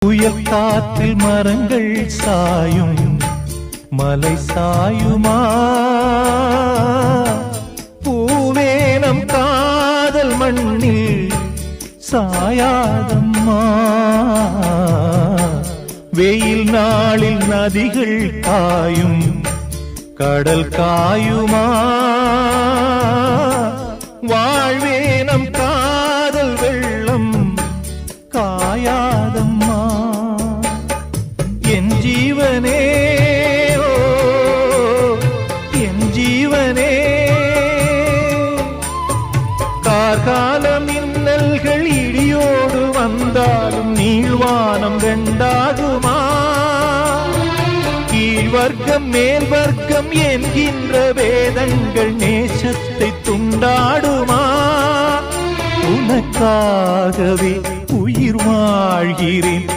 புயல் காற்றில் மரங்கள் சாயும் மலை சாயுமா பூவேனம் காதல் மண்ணில் சாயாதம்மா வெயில் நாளில் நதிகள் காயும் கடல் காயுமா வாழ்வேனம் காதல் வெள்ளம் காயாதம்மா என் ஜீவனே ஓ என் ஜீவனே கார்கால மின்னல்கள் இடியோடு வந்தாலும் நீள்வானம் ரெண்டாகுமா கீழ் வர்க்கம் மேல் வர்க்கம் என்கின்ற வேதங்கள் நேசத்தை துண்டாடுமா உனக்காகவே உயிர் வாழ்கிறேன்